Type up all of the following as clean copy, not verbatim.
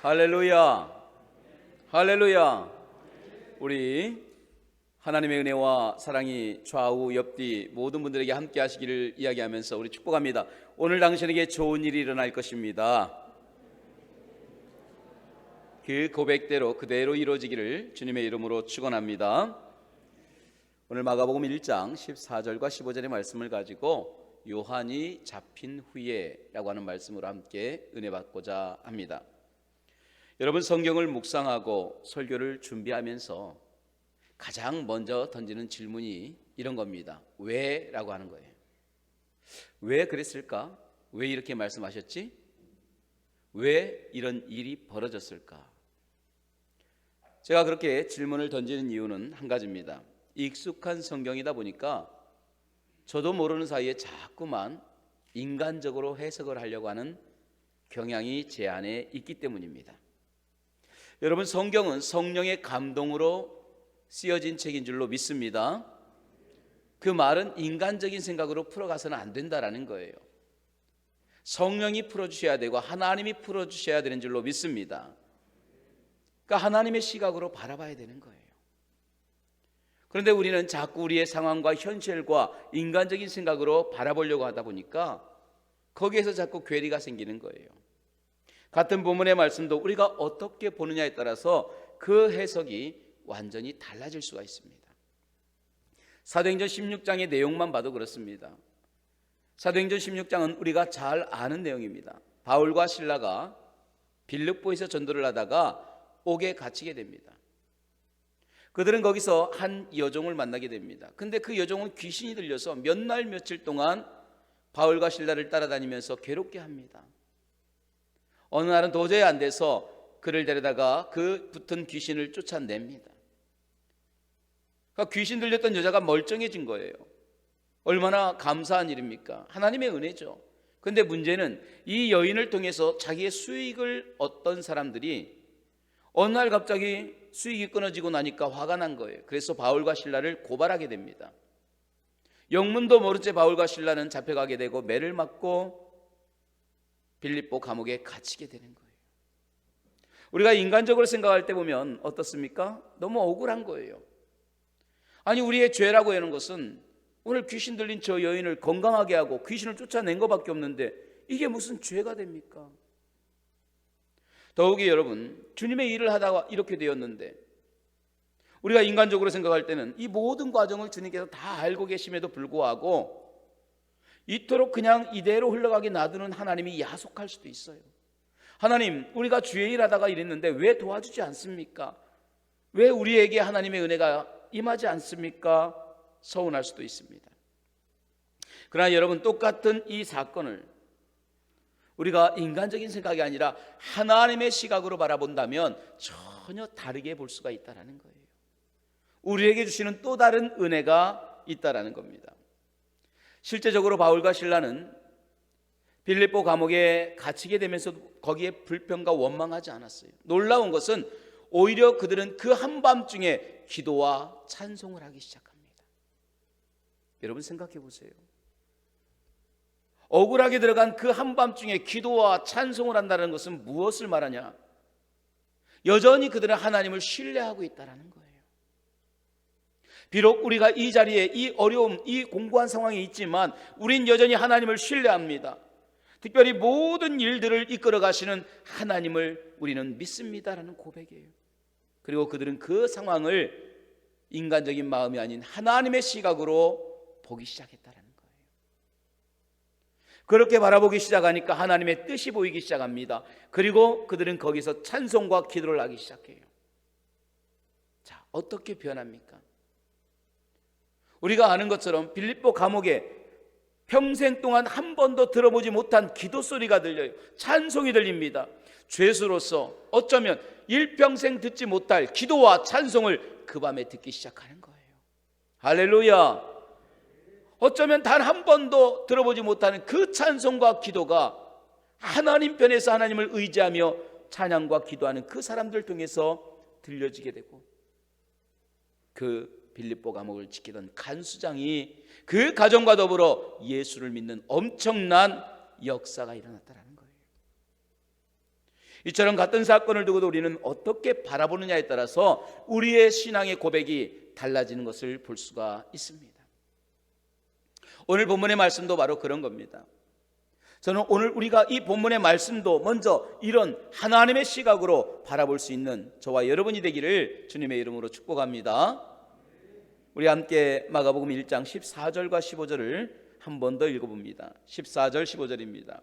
할렐루야, 할렐루야. 우리 하나님의 은혜와 사랑이 좌우 옆뒤 모든 분들에게 함께 하시기를 이야기하면서 우리 축복합니다. 오늘 당신에게 좋은 일이 일어날 것입니다. 그 고백대로 그대로 이루어지기를 주님의 이름으로 축원합니다. 오늘 마가복음 1장 14절과 15절의 말씀을 가지고 요한이 잡힌 후에라고 하는 말씀으로 함께 은혜 받고자 합니다. 여러분, 성경을 묵상하고 설교를 준비하면서 가장 먼저 던지는 질문이 이런 겁니다. 왜? 라고 하는 거예요. 왜 그랬을까? 왜 이렇게 말씀하셨지? 왜 이런 일이 벌어졌을까? 제가 그렇게 질문을 던지는 이유는 한 가지입니다. 익숙한 성경이다 보니까 저도 모르는 사이에 자꾸만 인간적으로 해석을 하려고 하는 경향이 제 안에 있기 때문입니다. 여러분, 성경은 성령의 감동으로 쓰여진 책인 줄로 믿습니다. 그 말은 인간적인 생각으로 풀어가서는 안 된다라는 거예요. 성령이 풀어주셔야 되고 하나님이 풀어주셔야 되는 줄로 믿습니다. 그러니까 하나님의 시각으로 바라봐야 되는 거예요. 그런데 우리는 자꾸 우리의 상황과 현실과 인간적인 생각으로 바라보려고 하다 보니까 거기에서 자꾸 괴리가 생기는 거예요. 같은 본문의 말씀도 우리가 어떻게 보느냐에 따라서 그 해석이 완전히 달라질 수가 있습니다. 사도행전 16장의 내용만 봐도 그렇습니다. 사도행전 16장은 우리가 잘 아는 내용입니다. 바울과 실라가 빌립보에서 전도를 하다가 옥에 갇히게 됩니다. 그들은 거기서 한 여종을 만나게 됩니다. 근데 그 여종은 귀신이 들려서 몇 날 며칠 동안 바울과 실라를 따라다니면서 괴롭게 합니다. 어느 날은 도저히 안 돼서 그를 데려다가 그 붙은 귀신을 쫓아냅니다. 그러니까 귀신 들렸던 여자가 멀쩡해진 거예요. 얼마나 감사한 일입니까? 하나님의 은혜죠. 그런데 문제는 이 여인을 통해서 자기의 수익을 얻던 사람들이 어느 날 갑자기 수익이 끊어지고 나니까 화가 난 거예요. 그래서 바울과 실라를 고발하게 됩니다. 영문도 모른 채 바울과 실라는 잡혀가게 되고 매를 맞고 빌립보 감옥에 갇히게 되는 거예요. 우리가 인간적으로 생각할 때 보면 어떻습니까? 너무 억울한 거예요. 아니, 우리의 죄라고 하는 것은 오늘 귀신 들린 저 여인을 건강하게 하고 귀신을 쫓아낸 것밖에 없는데 이게 무슨 죄가 됩니까? 더욱이 여러분, 주님의 일을 하다가 이렇게 되었는데 우리가 인간적으로 생각할 때는 이 모든 과정을 주님께서 다 알고 계심에도 불구하고 이토록 그냥 이대로 흘러가게 놔두는 하나님이 야속할 수도 있어요. 하나님, 우리가 주의 일 하다가 이랬는데 왜 도와주지 않습니까? 왜 우리에게 하나님의 은혜가 임하지 않습니까? 서운할 수도 있습니다. 그러나 여러분, 똑같은 이 사건을 우리가 인간적인 생각이 아니라 하나님의 시각으로 바라본다면 전혀 다르게 볼 수가 있다는 거예요. 우리에게 주시는 또 다른 은혜가 있다는 겁니다. 실제적으로 바울과 실라는 빌립보 감옥에 갇히게 되면서도 거기에 불평과 원망하지 않았어요. 놀라운 것은 오히려 그들은 그 한밤중에 기도와 찬송을 하기 시작합니다. 여러분, 생각해 보세요. 억울하게 들어간 그 한밤중에 기도와 찬송을 한다는 것은 무엇을 말하냐? 여전히 그들은 하나님을 신뢰하고 있다는 거예요. 비록 우리가 이 자리에 이 어려움, 이 공고한 상황에 있지만 우린 여전히 하나님을 신뢰합니다. 특별히 모든 일들을 이끌어 가시는 하나님을 우리는 믿습니다라는 고백이에요. 그리고 그들은 그 상황을 인간적인 마음이 아닌 하나님의 시각으로 보기 시작했다는 거예요. 그렇게 바라보기 시작하니까 하나님의 뜻이 보이기 시작합니다. 그리고 그들은 거기서 찬송과 기도를 하기 시작해요. 자, 어떻게 변합니까? 우리가 아는 것처럼 빌립보 감옥에 평생 동안 한 번도 들어보지 못한 기도 소리가 들려요. 찬송이 들립니다. 죄수로서 어쩌면 일평생 듣지 못할 기도와 찬송을 그 밤에 듣기 시작하는 거예요. 할렐루야. 어쩌면 단 한 번도 들어보지 못하는 그 찬송과 기도가 하나님 편에서 하나님을 의지하며 찬양과 기도하는 그 사람들 통해서 들려지게 되고, 그 빌립보 감옥을 지키던 간수장이 그 가정과 더불어 예수를 믿는 엄청난 역사가 일어났다는 거예요. 이처럼 같은 사건을 두고도 우리는 어떻게 바라보느냐에 따라서 우리의 신앙의 고백이 달라지는 것을 볼 수가 있습니다. 오늘 본문의 말씀도 바로 그런 겁니다. 저는 오늘 우리가 이 본문의 말씀도 먼저 이런 하나님의 시각으로 바라볼 수 있는 저와 여러분이 되기를 주님의 이름으로 축복합니다. 우리 함께 마가복음 1장 14절과 15절을 한 번 더 읽어봅니다. 14절 15절입니다.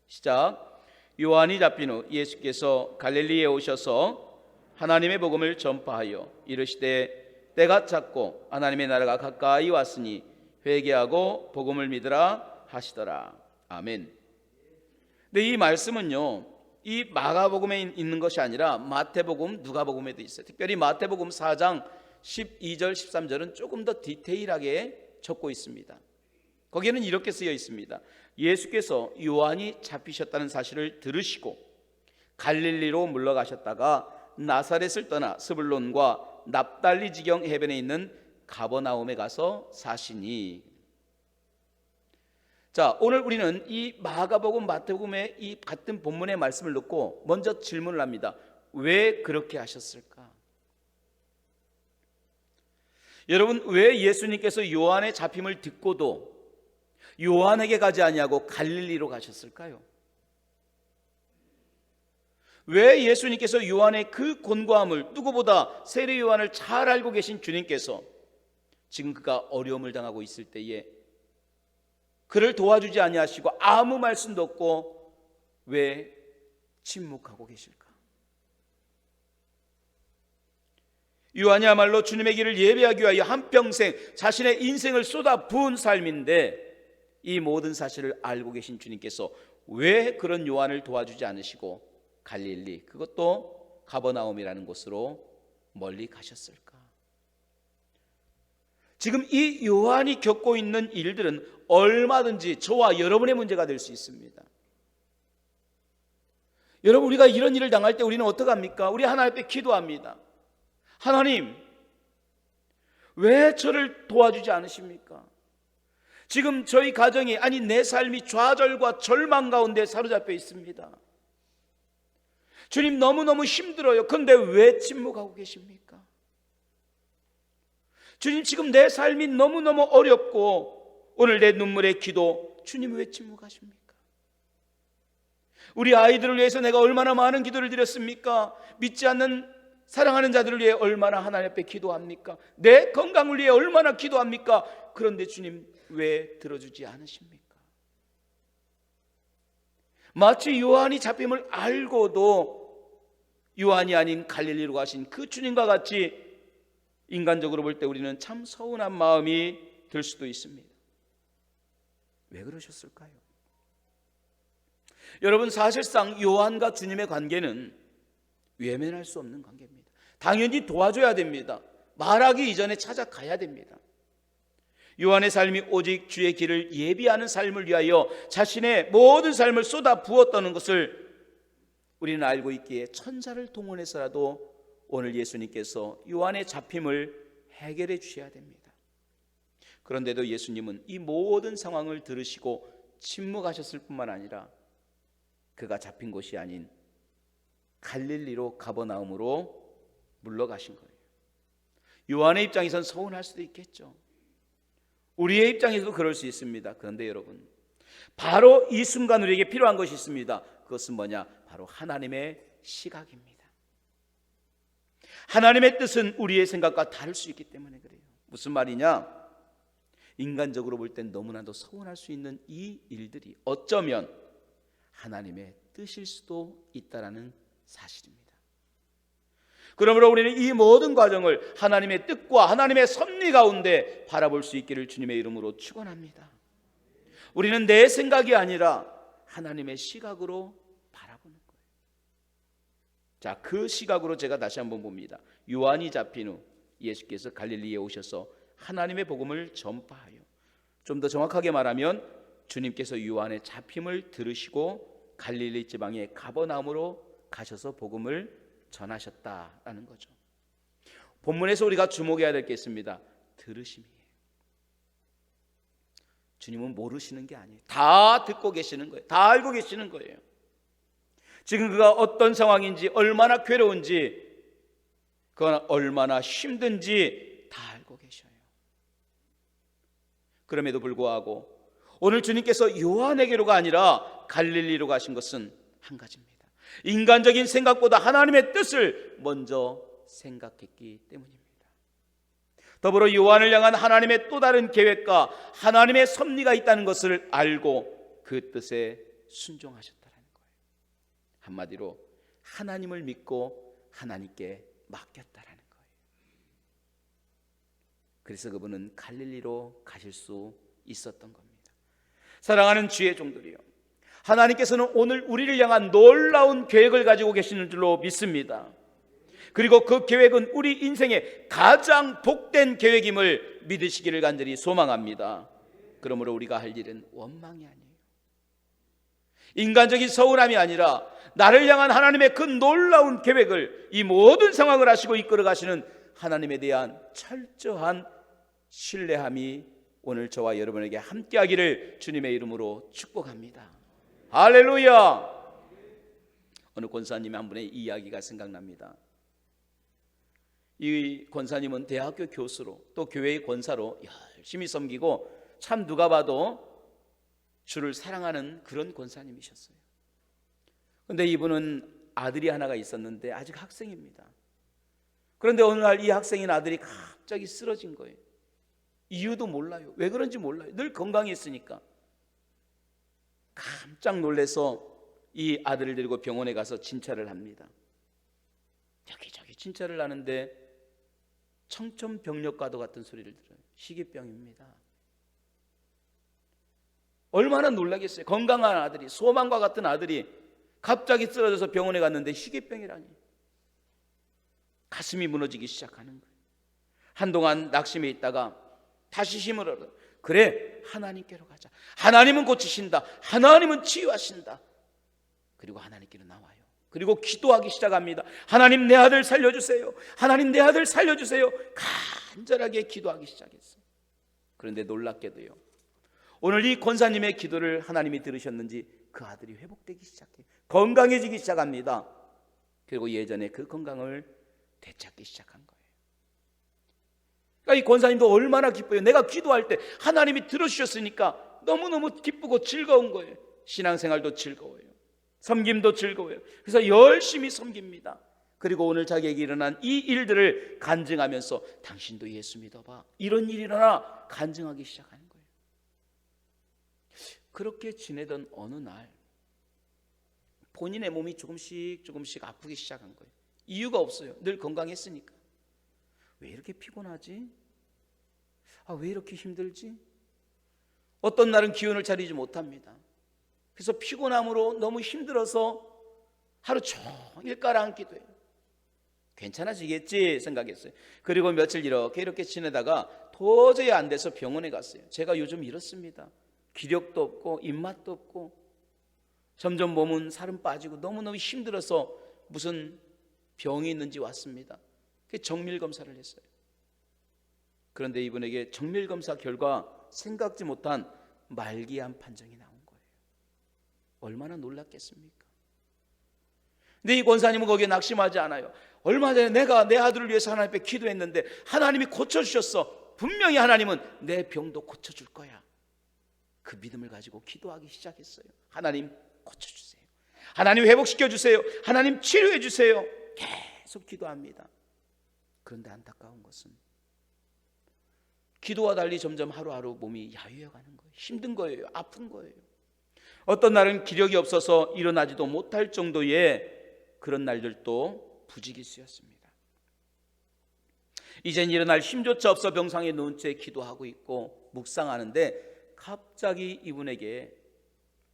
시작. 요한이 잡힌 후 예수께서 갈릴리에 오셔서 하나님의 복음을 전파하여 이르시되 때가 찼고 하나님의 나라가 가까이 왔으니 회개하고 복음을 믿으라 하시더라. 아멘. 근데 이 말씀은요, 이 마가복음에 있는 것이 아니라 마태복음, 누가복음에도 있어요. 특별히 마태복음 4장 12절, 13절은 조금 더 디테일하게 적고 있습니다. 거기에는 이렇게 쓰여 있습니다. 예수께서 요한이 잡히셨다는 사실을 들으시고 갈릴리로 물러가셨다가 나사렛을 떠나 스불론과 납달리 지경 해변에 있는 가버나움에 가서 사시니. 자, 오늘 우리는 이 마가복음, 마태복음의 이 같은 본문의 말씀을 듣고 먼저 질문을 합니다. 왜 그렇게 하셨을까? 여러분, 왜 예수님께서 요한의 잡힘을 듣고도 요한에게 가지 아니하고 갈릴리로 가셨을까요? 왜 예수님께서 요한의 그 곤고함을, 누구보다 세례 요한을 잘 알고 계신 주님께서 지금 그가 어려움을 당하고 있을 때에 그를 도와주지 아니하시고 아무 말씀도 없고 왜 침묵하고 계실까? 요한이야말로 주님의 길을 예배하기 위하여 한평생 자신의 인생을 쏟아 부은 삶인데, 이 모든 사실을 알고 계신 주님께서 왜 그런 요한을 도와주지 않으시고 갈릴리, 그것도 가버나움이라는 곳으로 멀리 가셨을까? 지금 이 요한이 겪고 있는 일들은 얼마든지 저와 여러분의 문제가 될 수 있습니다. 여러분, 우리가 이런 일을 당할 때 우리는 어떡합니까? 우리 하나님 앞에 기도합니다. 하나님, 왜 저를 도와주지 않으십니까? 지금 저희 가정이, 아니 내 삶이 좌절과 절망 가운데 사로잡혀 있습니다. 주님, 너무너무 힘들어요. 그런데 왜 침묵하고 계십니까? 주님, 지금 내 삶이 너무너무 어렵고 오늘 내 눈물의 기도, 주님 왜 침묵하십니까? 우리 아이들을 위해서 내가 얼마나 많은 기도를 드렸습니까? 믿지 않는 사랑하는 자들을 위해 얼마나 하나님 앞에 기도합니까? 내 건강을 위해 얼마나 기도합니까? 그런데 주님 왜 들어주지 않으십니까? 마치 요한이 잡힘을 알고도 요한이 아닌 갈릴리로 가신 그 주님과 같이 인간적으로 볼 때 우리는 참 서운한 마음이 들 수도 있습니다. 왜 그러셨을까요? 여러분, 사실상 요한과 주님의 관계는 외면할 수 없는 관계입니다. 당연히 도와줘야 됩니다. 말하기 이전에 찾아가야 됩니다. 요한의 삶이 오직 주의 길을 예비하는 삶을 위하여 자신의 모든 삶을 쏟아 부었다는 것을 우리는 알고 있기에 천사를 동원해서라도 오늘 예수님께서 요한의 잡힘을 해결해 주셔야 됩니다. 그런데도 예수님은 이 모든 상황을 들으시고 침묵하셨을 뿐만 아니라 그가 잡힌 곳이 아닌 갈릴리로 가버나움으로 물러가신 거예요. 요한의 입장에선 서운할 수도 있겠죠. 우리의 입장에서도 그럴 수 있습니다. 그런데 여러분, 바로 이 순간 우리에게 필요한 것이 있습니다. 그것은 뭐냐? 바로 하나님의 시각입니다. 하나님의 뜻은 우리의 생각과 다를 수 있기 때문에 그래요. 무슨 말이냐? 인간적으로 볼 땐 너무나도 서운할 수 있는 이 일들이 어쩌면 하나님의 뜻일 수도 있다라는 사실입니다. 그러므로 우리는 이 모든 과정을 하나님의 뜻과 하나님의 섭리 가운데 바라볼 수 있기를 주님의 이름으로 축원합니다. 우리는 내 생각이 아니라 하나님의 시각으로 바라보는 거예요. 자, 그 시각으로 제가 다시 한번 봅니다. 요한이 잡힌 후 예수께서 갈릴리에 오셔서 하나님의 복음을 전파하여, 좀 더 정확하게 말하면 주님께서 요한의 잡힘을 들으시고 갈릴리 지방의 가버나움으로 가셔서 복음을 전하셨다라는 거죠. 본문에서 우리가 주목해야 될 게 있습니다. 들으심이에요. 주님은 모르시는 게 아니에요. 다 듣고 계시는 거예요. 다 알고 계시는 거예요. 지금 그가 어떤 상황인지, 얼마나 괴로운지, 그가 얼마나 힘든지 다 알고 계셔요. 그럼에도 불구하고 오늘 주님께서 요한에게로가 아니라 갈릴리로 가신 것은 한 가지입니다. 인간적인 생각보다 하나님의 뜻을 먼저 생각했기 때문입니다. 더불어 요한을 향한 하나님의 또 다른 계획과 하나님의 섭리가 있다는 것을 알고 그 뜻에 순종하셨다는 거예요. 한마디로 하나님을 믿고 하나님께 맡겼다라는 거예요. 그래서 그분은 갈릴리로 가실 수 있었던 겁니다. 사랑하는 주의 종들이요, 하나님께서는 오늘 우리를 향한 놀라운 계획을 가지고 계시는 줄로 믿습니다. 그리고 그 계획은 우리 인생의 가장 복된 계획임을 믿으시기를 간절히 소망합니다. 그러므로 우리가 할 일은 원망이 아니에요. 인간적인 서운함이 아니라 나를 향한 하나님의 그 놀라운 계획을, 이 모든 상황을 하시고 이끌어 가시는 하나님에 대한 철저한 신뢰함이 오늘 저와 여러분에게 함께하기를 주님의 이름으로 축복합니다. 할렐루야. 어느 권사님 한 분의 이야기가 생각납니다. 이 권사님은 대학교 교수로 또 교회의 권사로 열심히 섬기고 참 누가 봐도 주를 사랑하는 그런 권사님이셨어요. 그런데 이분은 아들이 하나가 있었는데 아직 학생입니다. 그런데 어느 날 이 학생인 아들이 갑자기 쓰러진 거예요. 이유도 몰라요. 왜 그런지 몰라요. 늘 건강했으니까. 깜짝 놀라서 이 아들을 데리고 병원에 가서 진찰을 합니다. 여기저기 진찰을 하는데 청천벽력과도 같은 소리를 들어요. 희귀병입니다. 얼마나 놀라겠어요. 건강한 아들이, 소망과 같은 아들이 갑자기 쓰러져서 병원에 갔는데 희귀병이라니. 가슴이 무너지기 시작하는 거예요. 한동안 낙심해 있다가 다시 힘을 얻어. 그래, 하나님께로 가자. 하나님은 고치신다. 하나님은 치유하신다. 그리고 하나님께로 나와요. 그리고 기도하기 시작합니다. 하나님, 내 아들 살려주세요. 하나님, 내 아들 살려주세요. 간절하게 기도하기 시작했어요. 그런데 놀랍게도요, 오늘 이 권사님의 기도를 하나님이 들으셨는지 그 아들이 회복되기 시작해요. 건강해지기 시작합니다. 그리고 예전에 그 건강을 되찾기 시작한 거예요. 그러니까 이 권사님도 얼마나 기뻐요. 내가 기도할 때 하나님이 들어주셨으니까 너무너무 기쁘고 즐거운 거예요. 신앙생활도 즐거워요. 섬김도 즐거워요. 그래서 열심히 섬깁니다. 그리고 오늘 자기에게 일어난 이 일들을 간증하면서 당신도 예수 믿어봐, 이런 일이 일어나 간증하기 시작하는 거예요. 그렇게 지내던 어느 날 본인의 몸이 조금씩 아프기 시작한 거예요. 이유가 없어요. 늘 건강했으니까. 왜 이렇게 피곤하지? 왜 이렇게 힘들지? 어떤 날은 기운을 차리지 못합니다. 그래서 피곤함으로 너무 힘들어서 하루 종일 깔아앉기도 해요. 괜찮아지겠지 생각했어요. 그리고 며칠 이렇게 지내다가 도저히 안 돼서 병원에 갔어요. 제가 요즘 이렇습니다. 기력도 없고 입맛도 없고 점점 몸은 살은 빠지고 너무너무 힘들어서 무슨 병이 있는지 왔습니다. 정밀 검사를 했어요. 그런데 이분에게 정밀 검사 결과 생각지 못한 말기암 판정이 나온 거예요. 얼마나 놀랐겠습니까? 근데 이 권사님은 거기에 낙심하지 않아요. 얼마 전에 내가 내 아들을 위해서 하나님 앞에 기도했는데 하나님이 고쳐주셨어. 분명히 하나님은 내 병도 고쳐줄 거야. 그 믿음을 가지고 기도하기 시작했어요. 하나님 고쳐주세요. 하나님 회복시켜주세요. 하나님 치료해주세요. 계속 기도합니다. 그런데 안타까운 것은 기도와 달리 점점 하루하루 몸이 야위어가는 거예요. 힘든 거예요. 아픈 거예요. 어떤 날은 기력이 없어서 일어나지도 못할 정도의 그런 날들도 부지기수였습니다. 이젠 일어날 힘조차 없어 병상에 누운 채 기도하고 있고 묵상하는데 갑자기 이분에게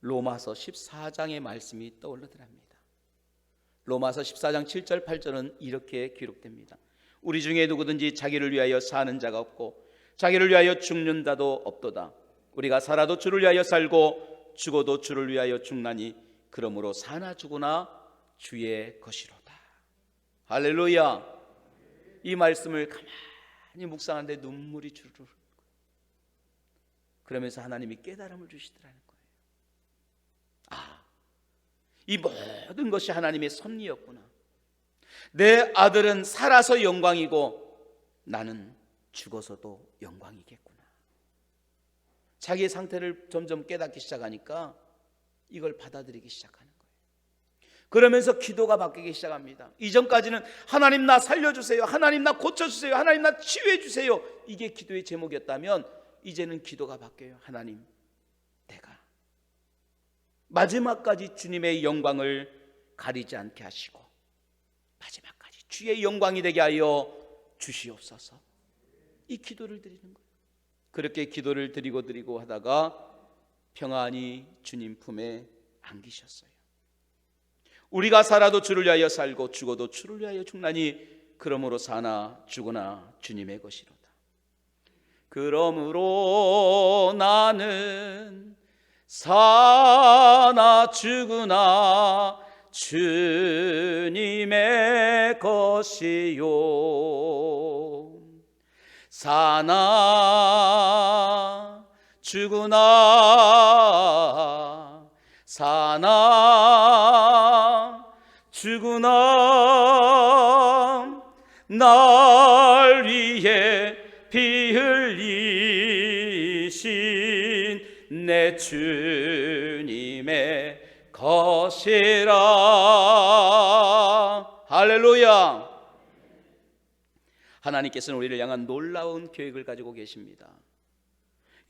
로마서 14장의 말씀이 떠오르더랍니다. 로마서 14장 7절 8절은 이렇게 기록됩니다. 우리 중에 누구든지 자기를 위하여 사는 자가 없고 자기를 위하여 죽는 자도 없도다. 우리가 살아도 주를 위하여 살고 죽어도 주를 위하여 죽나니 그러므로 사나 죽으나 주의 것이로다. 할렐루야. 이 말씀을 가만히 묵상하는데 눈물이 주르르. 그러면서 하나님이 깨달음을 주시더라는 거예요. 이 모든 것이 하나님의 섭리였구나. 내 아들은 살아서 영광이고 나는 죽어서도 영광이겠구나. 자기의 상태를 점점 깨닫기 시작하니까 이걸 받아들이기 시작하는 거예요. 그러면서 기도가 바뀌기 시작합니다. 이전까지는 하나님 나 살려주세요, 하나님 나 고쳐주세요, 하나님 나 치유해주세요, 이게 기도의 제목이었다면 이제는 기도가 바뀌어요. 하나님, 내가 마지막까지 주님의 영광을 가리지 않게 하시고 마지막까지 주의 영광이 되게 하여 주시옵소서. 이 기도를 드리는 거예요. 그렇게 기도를 드리고 하다가 평안히 주님 품에 안기셨어요. 우리가 살아도 주를 위하여 살고 죽어도 주를 위하여 죽나니 그러므로 사나 죽으나 주님의 것이로다. 그러므로 나는 사나 죽으나 주님의 것이요. 사나 죽으나 사나 죽으나 날 위해 피 흘리신 내 주님의 것이라. 할렐루야. 하나님께서는 우리를 향한 놀라운 계획을 가지고 계십니다.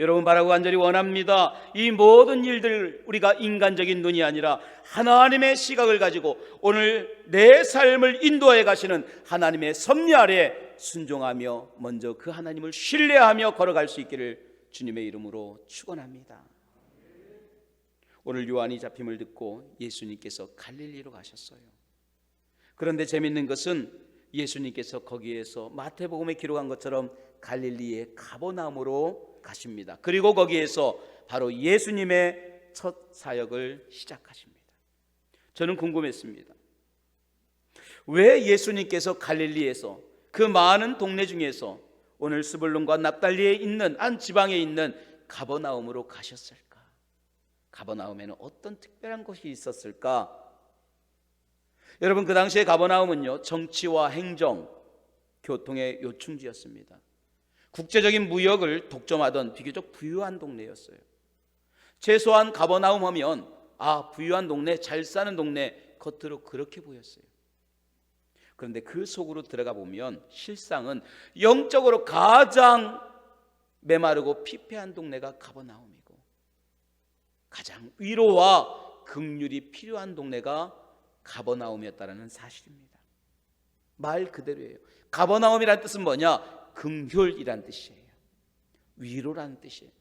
여러분 바라고 간절히 원합니다. 이 모든 일들 우리가 인간적인 눈이 아니라 하나님의 시각을 가지고 오늘 내 삶을 인도해 가시는 하나님의 섭리 아래 순종하며 먼저 그 하나님을 신뢰하며 걸어갈 수 있기를 주님의 이름으로 축원합니다. 오늘 요한이 잡힘을 듣고 예수님께서 갈릴리로 가셨어요. 그런데 재밌는 것은 예수님께서 거기에서 마태복음에 기록한 것처럼 갈릴리의 가버나움으로 가십니다. 그리고 거기에서 바로 예수님의 첫 사역을 시작하십니다. 저는 궁금했습니다. 왜 예수님께서 갈릴리에서 그 많은 동네 중에서 오늘 스불론과 납달리에 있는 한 지방에 있는 가버나움으로 가셨을까? 가버나움에는 어떤 특별한 것이 있었을까? 여러분, 그 당시에 가버나움은요, 정치와 행정, 교통의 요충지였습니다. 국제적인 무역을 독점하던 비교적 부유한 동네였어요. 최소한 가버나움 하면 부유한 동네, 잘 사는 동네, 겉으로 그렇게 보였어요. 그런데 그 속으로 들어가 보면 실상은 영적으로 가장 메마르고 피폐한 동네가 가버나움이고 가장 위로와 긍휼이 필요한 동네가 가버나움이었다는 사실입니다. 말 그대로예요. 가버나움이란 뜻은 뭐냐? 긍휼이란 뜻이에요. 위로라는 뜻이에요.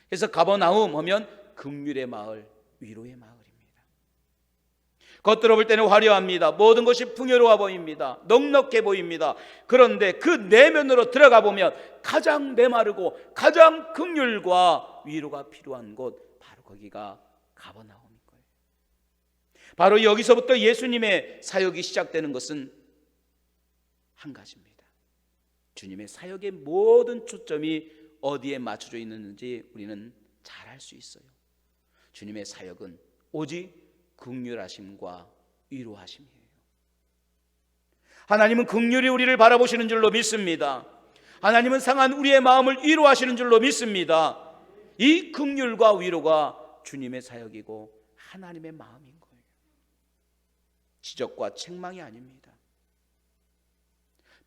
그래서 가버나움 하면 긍휼의 마을, 위로의 마을입니다. 겉으로 볼 때는 화려합니다. 모든 것이 풍요로워 보입니다. 넉넉해 보입니다. 그런데 그 내면으로 들어가 보면 가장 메마르고 가장 긍휼과 위로가 필요한 곳, 바로 거기가 가버나움인 거예요. 바로 여기서부터 예수님의 사역이 시작되는 것은 한 가지입니다. 주님의 사역의 모든 초점이 어디에 맞춰져 있는지 우리는 잘 알 수 있어요. 주님의 사역은 오직 긍휼하심과 위로하심이에요. 하나님은 긍휼히 우리를 바라보시는 줄로 믿습니다. 하나님은 상한 우리의 마음을 위로하시는 줄로 믿습니다. 이 긍휼과 위로가 주님의 사역이고 하나님의 마음인 거예요. 지적과 책망이 아닙니다.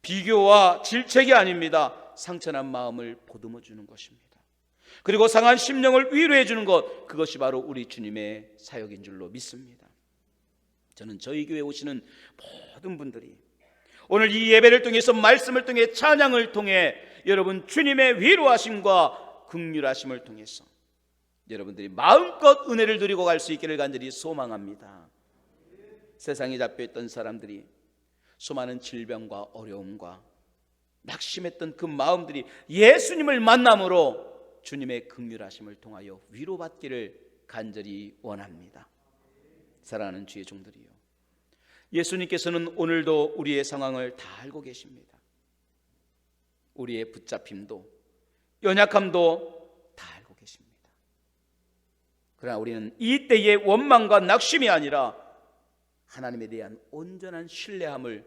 비교와 질책이 아닙니다. 상처난 마음을 보듬어 주는 것입니다. 그리고 상한 심령을 위로해 주는 것, 그것이 바로 우리 주님의 사역인 줄로 믿습니다. 저는 저희 교회에 오시는 모든 분들이 오늘 이 예배를 통해서, 말씀을 통해, 찬양을 통해 여러분 주님의 위로하심과 긍휼하심을 통해서 여러분들이 마음껏 은혜를 누리고 갈 수 있기를 간절히 소망합니다. 세상에 잡혀있던 사람들이 수많은 질병과 어려움과 낙심했던 그 마음들이 예수님을 만남으로 주님의 긍휼하심을 통하여 위로받기를 간절히 원합니다. 사랑하는 주의 종들이요, 예수님께서는 오늘도 우리의 상황을 다 알고 계십니다. 우리의 붙잡힘도 연약함도 다 알고 계십니다. 그러나 우리는 이 때의 원망과 낙심이 아니라 하나님에 대한 온전한 신뢰함을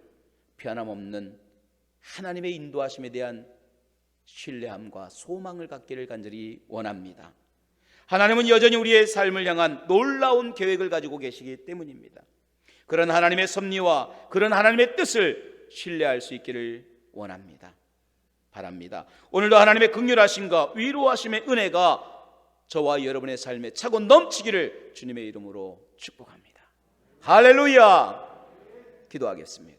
변함없는 하나님의 인도하심에 대한 신뢰함과 소망을 갖기를 간절히 원합니다. 하나님은 여전히 우리의 삶을 향한 놀라운 계획을 가지고 계시기 때문입니다. 그런 하나님의 섭리와 그런 하나님의 뜻을 신뢰할 수 있기를 원합니다. 바랍니다. 오늘도 하나님의 긍휼하심과 위로하심의 은혜가 저와 여러분의 삶에 차고 넘치기를 주님의 이름으로 축복합니다. 할렐루야! 기도하겠습니다.